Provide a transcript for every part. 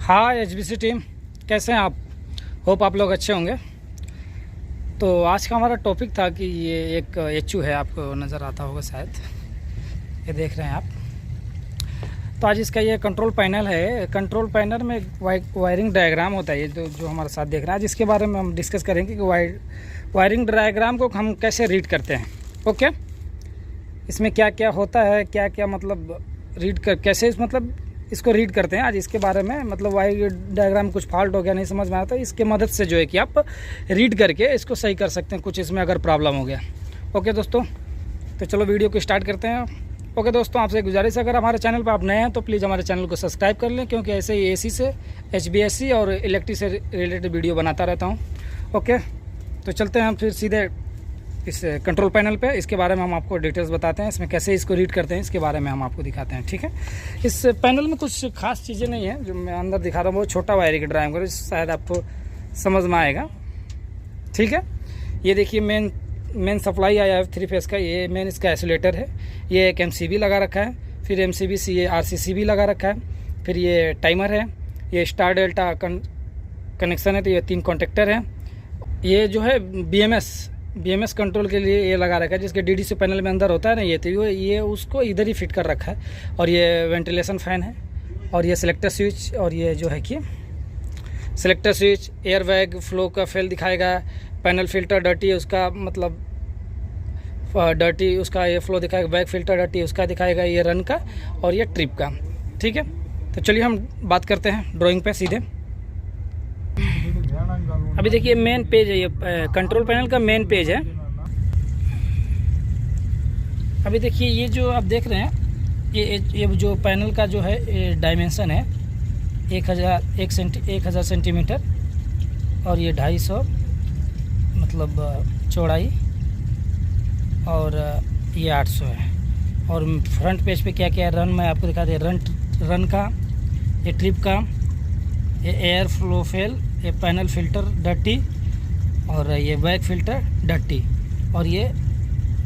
हाँ HBC team, कैसे हैं आप? होप आप लोग अच्छे होंगे। तो आज का हमारा टॉपिक था कि ये एक एचयू है, आपको नज़र आता होगा शायद, ये देख रहे हैं आप। तो आज इसका ये कंट्रोल पैनल है। कंट्रोल पैनल में वायरिंग डायग्राम होता है, ये जो हमारे साथ देख रहे हैं। आज इसके बारे में हम डिस्कस करेंगे कि वायरिंग डायग्राम को हम कैसे रीड करते हैं। ओके, इसमें क्या क्या होता है, क्या क्या मतलब रीड कर कैसे इसको रीड करते हैं। आज इसके बारे में वायर डायग्राम कुछ फॉल्ट हो गया, नहीं समझ में आया, तो इसके मदद से जो है कि आप रीड करके इसको सही कर सकते हैं, कुछ इसमें अगर प्रॉब्लम हो गया। ओके दोस्तों, तो चलो वीडियो को स्टार्ट करते हैं। ओके दोस्तों, आपसे गुजारिश है, अगर हमारे चैनल पर आप नए हैं तो प्लीज़ हमारे चैनल को सब्सक्राइब कर लें, क्योंकि ऐसे ही एसी से, एचबीएससी और इलेक्ट्रिक से रिलेटेड वीडियो बनाता रहता हूँ। ओके, तो चलते हैं हम फिर सीधे इस कंट्रोल पैनल पे। इसके बारे में हम आपको डिटेल्स बताते हैं, इसमें कैसे इसको रीड करते हैं, इसके बारे में हम आपको दिखाते हैं। ठीक है, इस पैनल में कुछ खास चीज़ें नहीं है, जो मैं अंदर दिखा रहा हूँ। बहुत छोटा वायरिंग ड्राइंग करो, शायद आपको समझ में आएगा। ठीक है, ये देखिए मेन सप्लाई आया है 3 फेज़ का। ये मेन इसका आइसोलेटर है। ये एक एमसीबी लगा रखा है, फिर एमसीबी से ये आरसीसीबी लगा रखा है, फिर ये टाइमर है, ये स्टार डेल्टा कनेक्शन है, तो ये 3 कॉन्टेक्टर हैं। ये जो है बीएमएस कंट्रोल के लिए ये लगा रखा है, जिसके डीडीसी पैनल में अंदर होता है ना, ये उसको इधर ही फिट कर रखा है। और ये वेंटिलेशन फ़ैन है, और ये सिलेक्टर स्विच, और ये जो है कि selector switch, air bag flow का फेल दिखाएगा। पैनल फिल्टर डर्टी है, उसका डर्टी उसका ये फ्लो दिखाएगा। बैग फिल्टर डर्टी उसका दिखाएगा, ये रन का और ये ट्रिप का। ठीक है, तो चलिए हम बात करते हैं ड्राइंग पे सीधे। अभी देखिए मेन पेज है, ये कंट्रोल पैनल का मेन पेज है। अभी देखिए ये जो आप देख रहे हैं, ये जो पैनल का जो है डायमेंशन है 1000 सेंटीमीटर, और ये 250 चौड़ाई, और ये 800 है। और फ्रंट पेज पे क्या क्या है, रन मैं आपको दिखा दे। रन का, ये ट्रिप का, ये एयर फ्लो फेल, ये पैनल फिल्टर डर्टी, और ये बैक फिल्टर डर्टी, और ये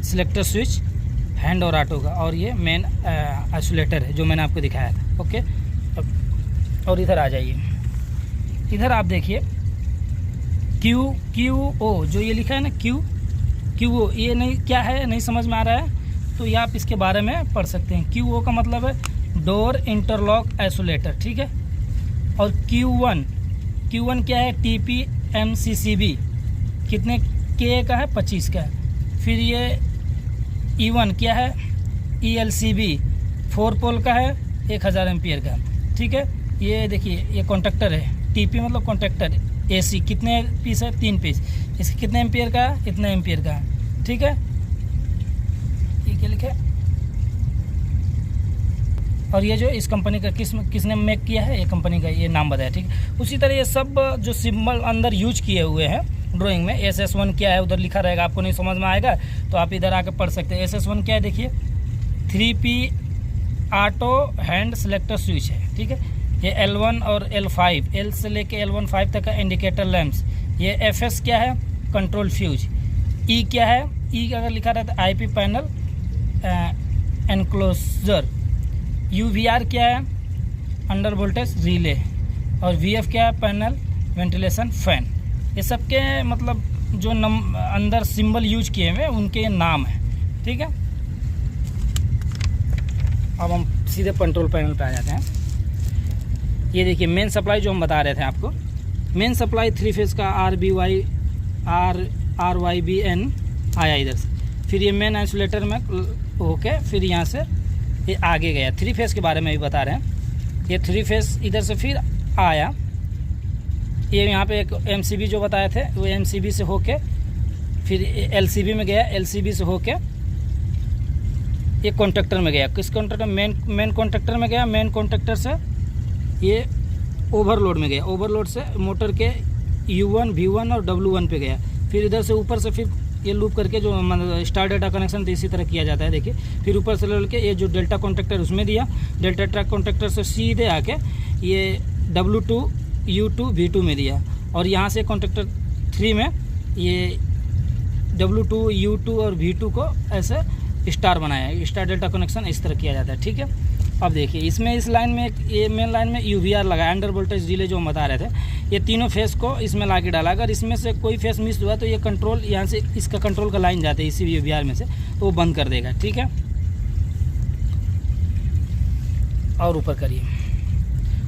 सिलेक्टर स्विच हैंड और ऑटो का, और ये मेन आइसोलेटर है जो मैंने आपको दिखाया था। ओके, और इधर आ जाइए। इधर आप देखिए QO जो ये लिखा है ना, QO, ये नहीं क्या है, नहीं समझ में आ रहा है, तो ये आप इसके बारे में पढ़ सकते हैं। QO का मतलब है डोर इंटरलॉक आइसोलेटर। ठीक है, और Q1 क्या है, TPMCCB, कितने के का है, 25 का है। फिर ये E1 क्या है, ELCB 4 पोल का है, 1000 एम्पियर का। ठीक है, ये देखिए ये कॉन्टेक्टर है, TP मतलब कॉन्टेक्टर। AC कितने पीस है, 3 पीस। इसके कितने एम्पियर का है, इतने एम्पियर का है। ठीक है, ये क्या लिखा है, और ये जो इस कंपनी का किसने मेक किया है, ये कंपनी का ये नाम बताया। ठीक है, उसी तरह ये सब जो सिंबल अंदर यूज किए हुए हैं ड्राइंग में, SS1 क्या है उधर लिखा रहेगा, आपको नहीं समझ में आएगा तो आप इधर आके पढ़ सकते हैं। SS1 क्या है देखिए, 3P auto hand selector switch है। ठीक है, ये L1 और L5, L से लेके L1-5 तक का इंडिकेटर लैंप्स। ये FS क्या है, कंट्रोल फ्यूज। E क्या है, E अगर लिखा रहता है IP पैनल एनक्लोजर। UVR क्या है, अंडर वोल्टेज रिले, और VF क्या है, पैनल वेंटिलेशन फैन। ये सब के जो अंदर सिंबल यूज किए हुए उनके नाम है। ठीक है, अब हम सीधे कंट्रोल पैनल पे आ जाते हैं। ये देखिए मेन सप्लाई जो हम बता रहे थे आपको, मेन सप्लाई 3 फेज़ का RYBN आया इधर से। फिर ये मेन आइसोलेटर में होके फिर यहाँ से ये आगे गया। 3 फेज़ के बारे में भी बता रहे हैं। ये 3 फेज़ इधर से फिर आया, ये यहाँ पे एक MCB जो बताए थे, वो MCB से होके फिर LCB में गया, LCB से होके ये कॉन्ट्रैक्टर में गया। किस कॉन्ट्रैक्टर, मेन कॉन्ट्रैक्टर में गया। मेन कॉन्ट्रैक्टर से ये ओवरलोड में गया, ओवरलोड से मोटर के U1, V1 और W1 पे गया। फिर इधर से ऊपर से फिर ये लूप करके जो स्टार डेटा कनेक्शन तो इसी तरह किया जाता है। देखिए, फिर ऊपर से लेके ये जो डेल्टा कॉन्ट्रैक्टर उसमें दिया, डेल्टा ट्रैक कॉन्ट्रैक्टर से सीधे आके ये W2, U2, V2 में दिया, और यहाँ से कॉन्ट्रैक्टर 3 में ये W2, U2 और V2 को ऐसे स्टार बनाया है। स्टार डेल्टा कनेक्शन इस तरह किया जाता है। ठीक है, अब देखिए इसमें इस लाइन में ये मेन लाइन में यूवीआर लगा है, अंडर वोल्टेज रिले जो हम बता रहे थे, ये तीनों फेस को इसमें ला के डाला। अगर इसमें से कोई फेस मिस हुआ तो ये कंट्रोल यहाँ से इसका कंट्रोल का लाइन जाता है इसी यूवीआर में से, तो वो बंद कर देगा। ठीक है, और ऊपर करिए।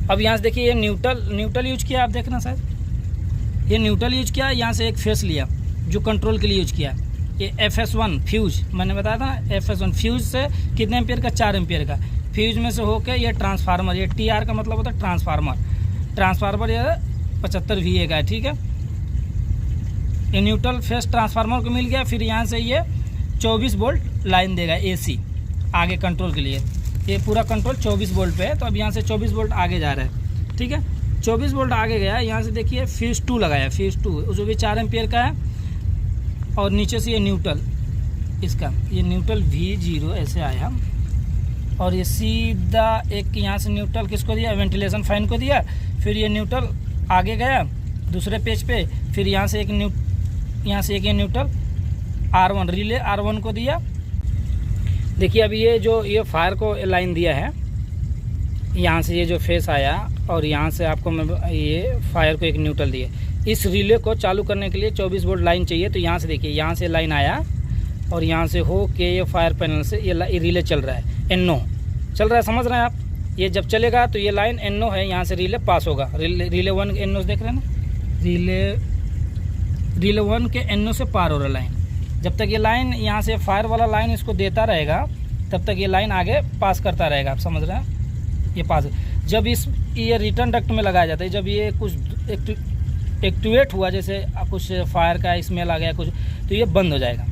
अब यहाँ से देखिए ये न्यूट्रल यूज किया, आप देखना शायद ये न्यूट्रल यूज किया, यहाँ से एक फेस लिया जो कंट्रोल के लिए यूज किया। ये FS1 फ्यूज मैंने बताया था ना, FS1 फ्यूज से कितने एम्पियर का, 4 एम्पियर का। फ्यूज में से होके ये ट्रांसफार्मर, ये TR का मतलब होता है ट्रांसफार्मर ये 75 VA का है। ठीक है, ये न्यूट्रल फेस ट्रांसफार्मर को मिल गया। फिर यहाँ से ये 24 वोल्ट लाइन देगा AC आगे कंट्रोल के लिए। ये पूरा कंट्रोल 24 वोल्ट पे है, तो अब यहाँ से 24 वोल्ट आगे जा रहा है। ठीक है, 24 वोल्ट आगे गया। यहाँ से देखिए फ्यूज 2 लगाया, फ्यूज 2 जो भी 4 एम्पियर का है, और नीचे से ये न्यूट्रल इसका, ये न्यूट्रल V0 ऐसे आया, और ये सीधा एक यहाँ से न्यूट्रल किसको दिया, वेंटिलेशन फैन को दिया। फिर ये न्यूट्रल आगे गया दूसरे पेज पे, फिर यहाँ से एक ये न्यूट्रल R1 रिले R1 को दिया। देखिए अब ये फायर को लाइन दिया है, यहाँ से ये जो फेस आया, और यहाँ से आपको मैं ये फायर को एक न्यूट्रल दिया। इस रिले को चालू करने के लिए 24 वोल्ट लाइन चाहिए, तो यहाँ से देखिए यहाँ से लाइन आया, और यहाँ से हो के ये फायर पैनल से ये रिले चल रहा है, NO चल रहा है, समझ रहे हैं आप। ये जब चलेगा तो ये लाइन NO है, यहाँ से रिले पास होगा। रिले 1 के NO देख रहे हैं ना, रिले 1 के NO से पार हो रहा लाइन। जब तक ये लाइन यहाँ से फायर वाला लाइन इसको देता रहेगा, तब तक ये लाइन आगे पास करता रहेगा, आप समझ रहे हैं। ये पास जब ये रिटर्न डक्ट में लगाया जाता है, जब ये कुछ एक्टिवेट हुआ, जैसे कुछ फायर का स्मेल आ गया कुछ, तो ये बंद हो जाएगा।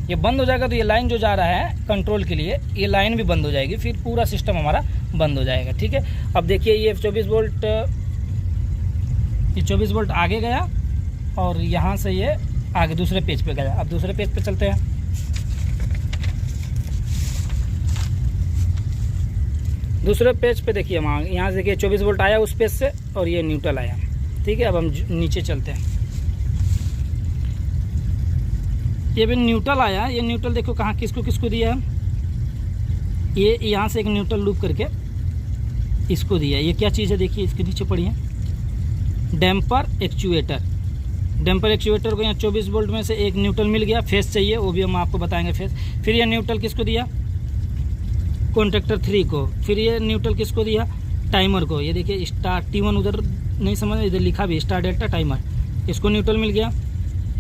ये बंद हो जाएगा तो ये लाइन जो जा रहा है कंट्रोल के लिए, ये लाइन भी बंद हो जाएगी, फिर पूरा सिस्टम हमारा बंद हो जाएगा। ठीक है, अब देखिए ये 24 वोल्ट आगे गया, और यहाँ से ये आगे दूसरे पेज पे गया। अब दूसरे पेज पे चलते हैं। दूसरे पेज पे देखिए हम यहाँ से देखिए 24 वोल्ट आया उस पेज से, और ये न्यूट्रल आया। ठीक है, अब हम नीचे चलते हैं। ये भी न्यूट्रल आया, ये न्यूट्रल देखो कहाँ किसको दिया है। ये यहाँ से एक न्यूट्रल लूप करके इसको दिया। ये क्या चीज़ है देखिए, इसके नीचे पढ़िए, डैम्पर एक्चुएटर। डैम्पर एक्चुएटर को यहाँ 24 वोल्ट में से एक न्यूट्रल मिल गया, फेस चाहिए, वो भी हम आपको बताएंगे फेस। फिर ये न्यूट्रल किसको दिया, कॉन्ट्रैक्टर 3 को। फिर ये न्यूट्रल किसको दिया, टाइमर को। ये देखिए स्टार T1 उधर नहीं समझ, इधर लिखा भी स्टार डेल्टा टाइमर, इसको न्यूट्रल मिल गया।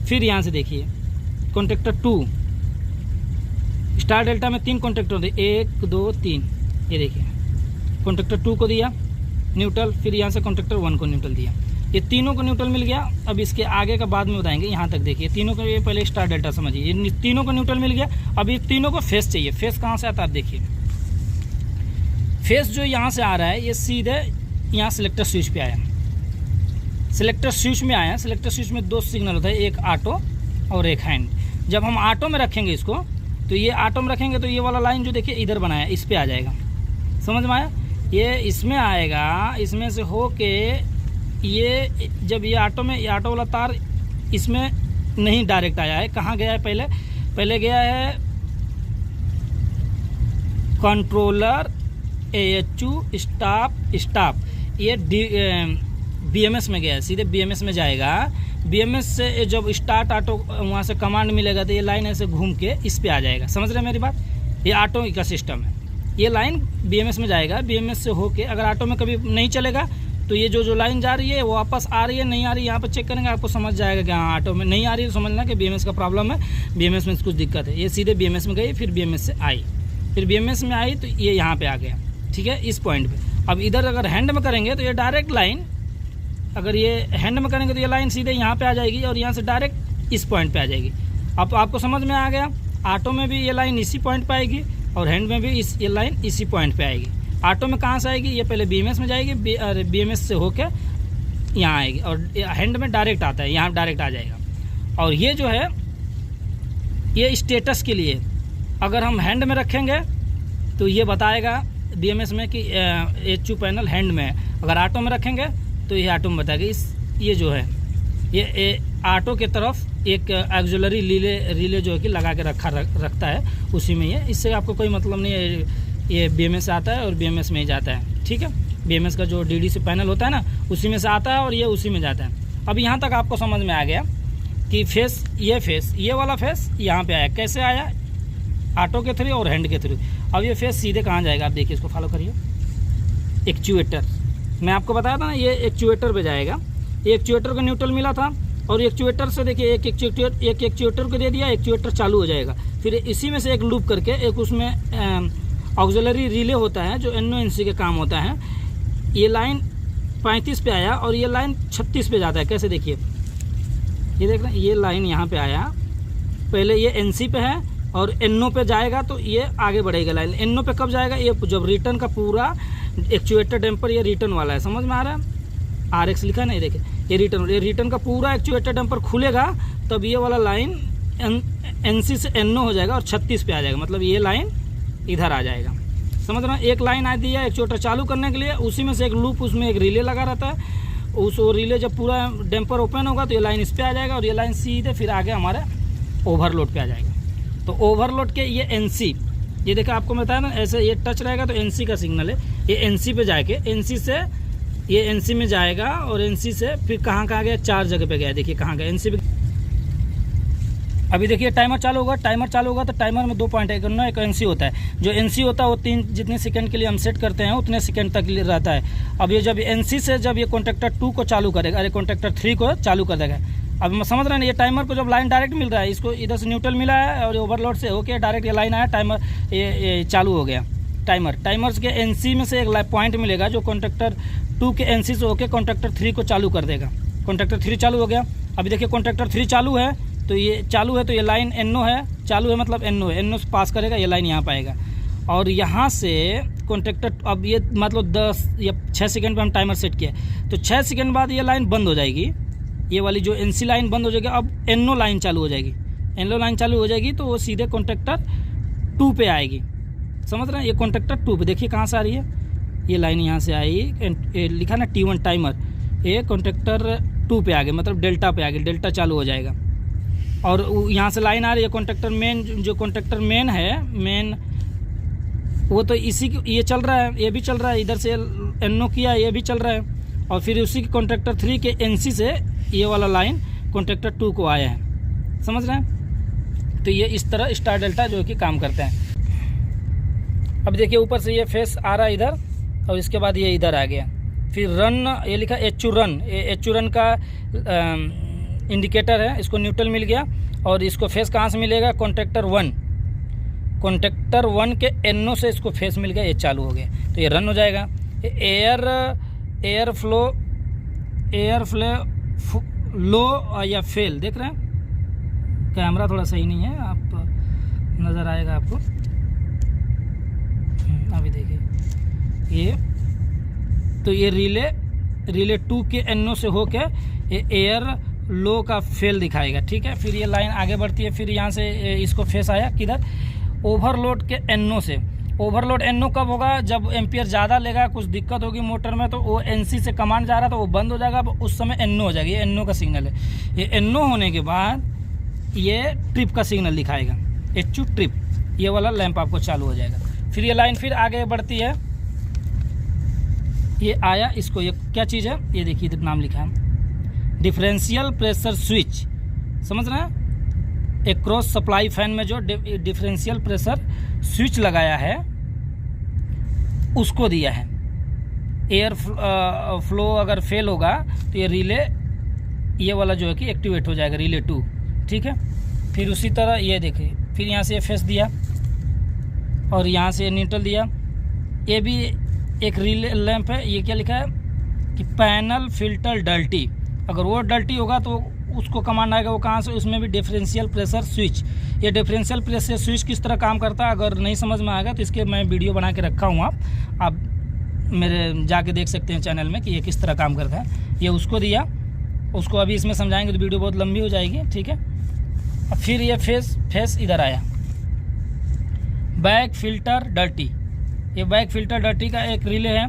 फिर यहाँ से देखिए कॉन्ट्रैक्टर 2, स्टार डेल्टा में 3 कॉन्ट्रैक्टर होते, 1 2 3, ये देखिए कॉन्ट्रैक्टर 2 को दिया न्यूट्रल। फिर यहाँ से कॉन्ट्रैक्टर 1 को न्यूट्रल दिया। ये तीनों को न्यूट्रल मिल गया। अब इसके आगे का बाद में बताएंगे। यहाँ तक देखिए तीनों को, ये पहले स्टार डेल्टा समझिए, ये तीनों को न्यूट्रल मिल गया। अब ये तीनों को फेस चाहिए। फेस कहाँ से आता है आप देखिए, फेस जो यहाँ से आ रहा है ये सीधे यहाँ सिलेक्टर स्विच पे आया। सिलेक्टर स्विच में आया, सिलेक्टर स्विच में 2 सिग्नल होता है, एक ऑटो और एक हैंड। जब हम ऑटो में रखेंगे इसको, तो ये ऑटो में रखेंगे तो ये वाला लाइन जो देखिए इधर बनाया, इस पे आ जाएगा, समझ में आया। ये इसमें आएगा, इसमें से हो के ये जब ये ऑटो में, ये ऑटो वाला तार इसमें नहीं डायरेक्ट आया है, कहाँ गया है, पहले गया है कंट्रोलर AHU स्टाप, ये BMS में गया है, सीधे BMS में जाएगा। BMS से जब स्टार्ट ऑटो वहाँ से कमांड मिलेगा तो ये लाइन ऐसे घूम के इस पे आ जाएगा, समझ रहे हैं मेरी बात। ये ऑटो का सिस्टम है, ये लाइन BMS में जाएगा। BMS से होके अगर ऑटो में कभी नहीं चलेगा तो ये जो लाइन जा रही है वो वापस आ रही है नहीं आ रही, यहाँ पर चेक करेंगे आपको समझ जाएगा कि हाँ ऑटो में नहीं आ रही है, समझना कि BMS का प्रॉब्लम है, BMS में कुछ दिक्कत है। ये सीधे BMS में गई, फिर BMS से आई, फिर BMS में आई तो ये यहाँ पे आ गया, ठीक है, इस पॉइंट पे। अब इधर अगर हैंड में करेंगे तो ये डायरेक्ट लाइन, अगर ये हैंड में करेंगे तो ये लाइन सीधे यहाँ पे आ जाएगी और यहाँ से डायरेक्ट इस पॉइंट पे आ जाएगी। अब आपको समझ में आ गया, ऑटो में भी ये लाइन इसी पॉइंट पे आएगी और हैंड में भी ये लाइन इसी पॉइंट पे आएगी। ऑटो में कहाँ से आएगी, ये पहले BMS में जाएगी, BMS से होके यहाँ आएगी, और हैंड में डायरेक्ट आता है, यहाँ डायरेक्ट आ जाएगा। और ये जो है ये स्टेटस के लिए, अगर हम हैंड में रखेंगे तो ये बताएगा BMS में कि HU पैनल हैंड में है, अगर ऑटो में रखेंगे तो ये ऑटो में बताएगा। ये जो है ये ऑटो के तरफ एक ऑक्सिलरी रिले जो है कि लगा के रखता है, उसी में ये, इससे आपको कोई मतलब नहीं है ये BMS आता है और BMS में ही जाता है, ठीक है। BMS का जो DDC पैनल होता है ना, उसी में से आता है और ये उसी में जाता है। अब यहाँ तक आपको समझ में आ गया कि फेस, ये वाला फेस यहाँ पे आया, कैसे आया, ऑटो के थ्रू और हैंड के थ्रू। अब ये फेस सीधे कहाँ जाएगा, आप देखिए, इसको फॉलो करिए। एक्चुएटर, मैं आपको बताया था ना, ये एक्चुएटर पे जाएगा। ये एक्चुएटर को न्यूट्रल मिला था और एक्चुएटर से देखिए एक एक्चुएटर को दे दिया, एक्चुएटर चालू हो जाएगा। फिर इसी में से एक लूप करके एक उसमें ऑक्सिलरी रिले होता है जो NONC के काम होता है। ये लाइन 35 पे आया और ये लाइन 36 पे जाता है। कैसे, देखिए, ये देख रहे हैं, ये लाइन यहाँ पे आया, पहले ये NC पे है और NO पे जाएगा तो ये आगे बढ़ेगा लाइन। NO पे कब जाएगा, ये जब रिटर्न का पूरा एक्चुएटर डैम्पर, ये रिटर्न वाला है, समझ में आ रहा है, RX लिखा नहीं, देखिए, ये रिटर्न का पूरा एक्चुएटर डैम्पर खुलेगा, तब ये वाला लाइन NC से NO हो जाएगा और 36 पे आ जाएगा, मतलब ये लाइन इधर आ जाएगा। समझ रहे हैं, एक लाइन आ दी है एक्चुएटर चालू करने के लिए, उसी में से एक लूप, उसमें एक रिले लगा रहता है। उस रिले जब पूरा डैम्पर ओपन होगा तो ये लाइन इस पे आ जाएगा और ये लाइन सीधे फिर आगे हमारे ओवरलोड पे आ जाएगा। तो ओवरलोड के ये NC, ये देखा आपको बताया ना, ऐसे ये टच रहेगा तो NC का सिग्नल है। ये NC पे जाके NC से ये NC में जाएगा और NC से फिर कहाँ गया, 4 जगह पे गया, देखिए कहाँ गया, NC पे। अभी देखिए टाइमर चालू होगा, तो टाइमर में 2 पॉइंट है, एक NC होता है। जो NC होता है वो 3 जितने सेकंड के लिए हम सेट करते हैं उतने सेकंड तक रहता है। अब ये जब NC से जब ये कॉन्टैक्टर 2 को चालू करेगा, अरे कॉन्टैक्टर 3 को चालू कर देगा। अब मैं समझ रहे हैं, ये टाइमर को जब लाइन डायरेक्ट मिल रहा है, इसको इधर से न्यूट्रल मिला है और ओवरलोड से होके डायरेक्ट ये लाइन आया, टाइमर ये चालू हो गया। टाइमर्स के NC में से एक पॉइंट मिलेगा जो कॉन्टैक्टर 2 के NC से होके कॉन्टैक्टर 3 को चालू कर देगा। कॉन्टैक्टर 3 चालू हो गया। अभी देखिए कॉन्टैक्टर 3 चालू है, तो ये चालू है, तो ये लाइन NO है, चालू है मतलब NO है, NO से पास करेगा, ये लाइन यहाँ पाएगा और यहाँ से कॉन्टैक्टर, अब ये मतलब 10 या 6 सेकंड पे हम टाइमर सेट किया, तो 6 सेकंड बाद ये लाइन बंद हो जाएगी, ये वाली जो NC लाइन बंद हो जाएगी। अब NO लाइन चालू हो जाएगी, NO लाइन चालू हो जाएगी तो वो सीधे कॉन्टैक्टर 2 पे आएगी। समझ रहे हैं, ये कॉन्टैक्टर 2 पे देखिए कहाँ से आ रही है, ये लाइन यहाँ से आई, लिखा ना T1 टाइमर, ये कॉन्टैक्टर 2 पे आ गए, मतलब डेल्टा पे आ गए, डेल्टा चालू हो जाएगा। और यहाँ से लाइन आ रही है कॉन्टैक्टर मेन, जो कॉन्टैक्टर मेन है, मेन वो तो इसी ये चल रहा है, ये भी चल रहा है, इधर से NO किया, ये भी चल रहा है। और फिर उसी के कॉन्टैक्टर 3 के NC से ये वाला लाइन कॉन्टैक्टर 2 को आया है। समझ रहे हैं, तो ये इस तरह स्टार डेल्टा जो कि काम करते हैं। अब देखिए ऊपर से ये फेस आ रहा है इधर और इसके बाद ये इधर आ गया। फिर रन, ये लिखा HU रन, ये HU रन का इंडिकेटर है, इसको न्यूट्रल मिल गया। और इसको फेस कहाँ से मिलेगा, कॉन्टैक्टर 1 के NO से इसको फेस मिल गया, ये चालू हो गया, तो ये रन हो जाएगा। एयर फ्लो लो या फेल, देख रहे हैं, कैमरा थोड़ा सही नहीं है, आप नज़र आएगा आपको, अभी देखिए ये, तो ये रिले 2 के NO से होके ये एयर लो का फेल दिखाएगा, ठीक है। फिर ये लाइन आगे बढ़ती है, फिर यहाँ से इसको फेस आया किधर, ओवरलोड के NO से। ओवरलोड NO कब होगा, जब एम्पियर ज़्यादा लेगा, कुछ दिक्कत होगी मोटर में, तो वो NC से कमांड जा रहा तो वो बंद हो जाएगा, उस समय NO हो जाएगी, ये NO का सिग्नल है। ये NO होने के बाद ये ट्रिप का सिग्नल दिखाएगा, HU ट्रिप, ये वाला लैंप आपको चालू हो जाएगा। फिर ये लाइन फिर आगे बढ़ती है, ये आया, इसको ये क्या चीज़ है, ये देखिए इधर नाम लिखा है, डिफरेंशियल प्रेशर स्विच। समझ रहे हैं, एक क्रॉस सप्लाई फैन में जो डिफरेंशियल प्रेशर स्विच लगाया है उसको दिया है। एयर फ्लो अगर फेल होगा तो ये रिले, ये वाला जो है कि एक्टिवेट हो जाएगा, रिले 2, ठीक है। फिर उसी तरह ये देखिए, फिर यहाँ से ये फेस दिया और यहाँ से न्यूट्रल दिया। ये भी एक रिले लैंप है, ये क्या लिखा है कि पैनल फिल्टर डल्टी, अगर वो डल्टी होगा तो उसको कमांड आएगा, वो कहाँ से, उसमें भी डिफरेंशियल प्रेशर स्विच। ये डिफरेंशियल प्रेशर स्विच किस तरह काम करता है, अगर नहीं समझ में आएगा तो इसके मैं वीडियो बना के रखा हूँ, आप मेरे जाके देख सकते हैं चैनल में कि ये किस तरह काम करता है। ये उसको दिया, उसको अभी इसमें समझाएंगे तो वीडियो बहुत लंबी हो जाएगी, ठीक है। अब फिर ये फेस इधर आया, बैक फिल्टर डर्टी, ये बैक फिल्टर डर्टी का एक रिले है,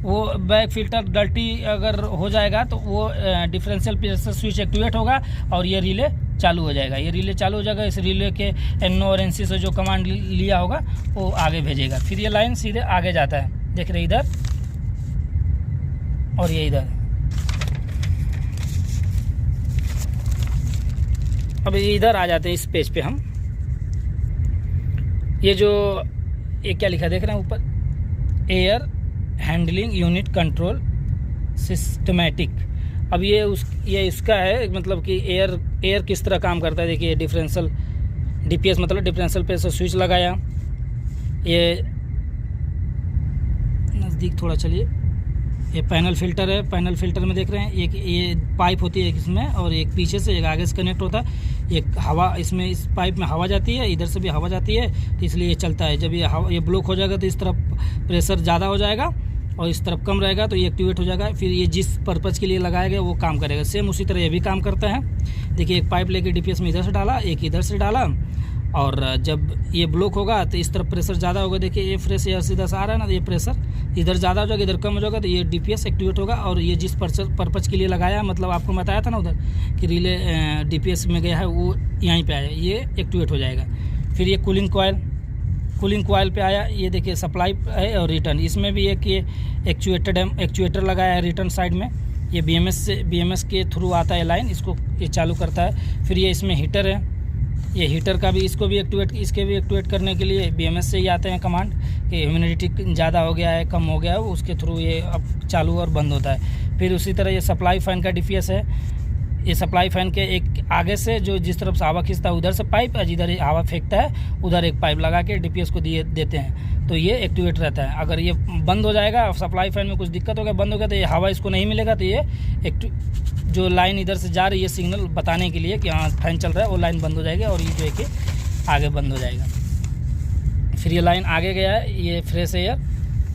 वो बैक फिल्टर डल्टी अगर हो जाएगा तो वो डिफरेंशियल प्रेशर स्विच एक्टिवेट होगा और ये रिले चालू हो जाएगा। ये रिले चालू हो जाएगा। इस रिले के NO और NC से जो कमांड लिया होगा वो आगे भेजेगा। फिर ये लाइन सीधे आगे जाता है, देख रहे इधर और ये इधर। अब इधर आ जाते हैं इस पेज पे हम। ये जो ये क्या लिखा देख रहे हैं ऊपर, air handling unit control systematic. अब ये इसका है, मतलब कि एयर किस तरह काम करता है। देखिए डिफरेंशियल DPS मतलब डिफरेंशियल प्रेशर स्विच लगाया। ये नज़दीक थोड़ा चलिए, ये पैनल फिल्टर है। पैनल फिल्टर में देख रहे हैं एक ये पाइप होती है एक इसमें और एक पीछे से, एक आगे से कनेक्ट होता है। एक हवा इसमें, इस पाइप में हवा जाती है, इधर से भी हवा जाती है, तो इसलिए ये चलता है। जब ये ब्लॉक हो जाएगा तो इस तरफ प्रेशर ज़्यादा हो जाएगा और इस तरफ कम रहेगा तो ये एक्टिवेट हो जाएगा। फिर ये जिस पर्पज़ के लिए लगाया गया वो काम करेगा। सेम उसी तरह ये भी काम करता है। देखिए एक पाइप लेके DPS में इधर से डाला, एक इधर से डाला, और जब ये ब्लॉक होगा तो इस तरफ प्रेशर ज़्यादा होगा। देखिए ये फ्रेश एयर सीधा से आ रहा है ना, तो ये प्रेशर इधर ज़्यादा हो जाएगा, इधर कम हो जाएगा, तो ये DPS एक्टिवेट होगा। और ये जिस पर्पज़ के लिए लगाया, मतलब आपको बताया था ना उधर कि रिले DPS में गया है, वो यहीं पे आया, ये एक्टिवेट हो जाएगा। फिर ये कूलिंग कॉयल पे आया। ये देखिए सप्लाई है और रिटर्न, इसमें भी एक ये एक्चुएटर लगाया है रिटर्न साइड में। ये BMS के थ्रू आता है लाइन, इसको ये चालू करता है। फिर ये इसमें हीटर है, ये हीटर का भी इसके भी एक्टिवेट करने के लिए BMS से ही आते हैं कमांड कि ह्यूमिडिटी ज़्यादा हो गया है, कम हो गया है, उसके थ्रू ये अब चालू और बंद होता है। फिर उसी तरह ये सप्लाई फैन का DPS है। ये सप्लाई फैन के एक आगे से जो जिस तरफ से हवा खींचता है उधर से पाइप, और जिधर हवा फेंकता है उधर एक पाइप लगा के DPS को देते हैं, तो ये एक्टिवेट रहता है। अगर ये बंद हो जाएगा, सप्लाई फैन में कुछ दिक्कत हो गया, बंद हो गया, तो ये हवा इसको नहीं मिलेगा, तो ये जो लाइन इधर से जा रही है सिग्नल बताने के लिए कि हाँ फैन चल रहा है, वो लाइन बंद हो जाएगी और ये जो है कि आगे बंद हो जाएगा। फिर ये लाइन आगे गया है, ये फ्रेश एयर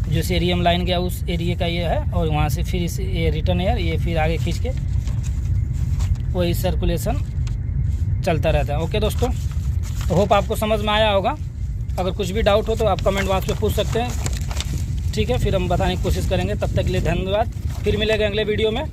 जिस एरिया में लाइन गया उस एरिया का ये है, और वहाँ से फिर ये रिटर्न एयर, ये फिर आगे खींच के वही सर्कुलेशन चलता रहता है। ओके दोस्तों, तो होप आपको समझ में आया होगा। अगर कुछ भी डाउट हो तो आप कमेंट बॉक्स में पूछ सकते हैं, ठीक है। फिर हम बताने की कोशिश करेंगे। तब तक के लिए धन्यवाद। फिर मिलेंगे अगले वीडियो में।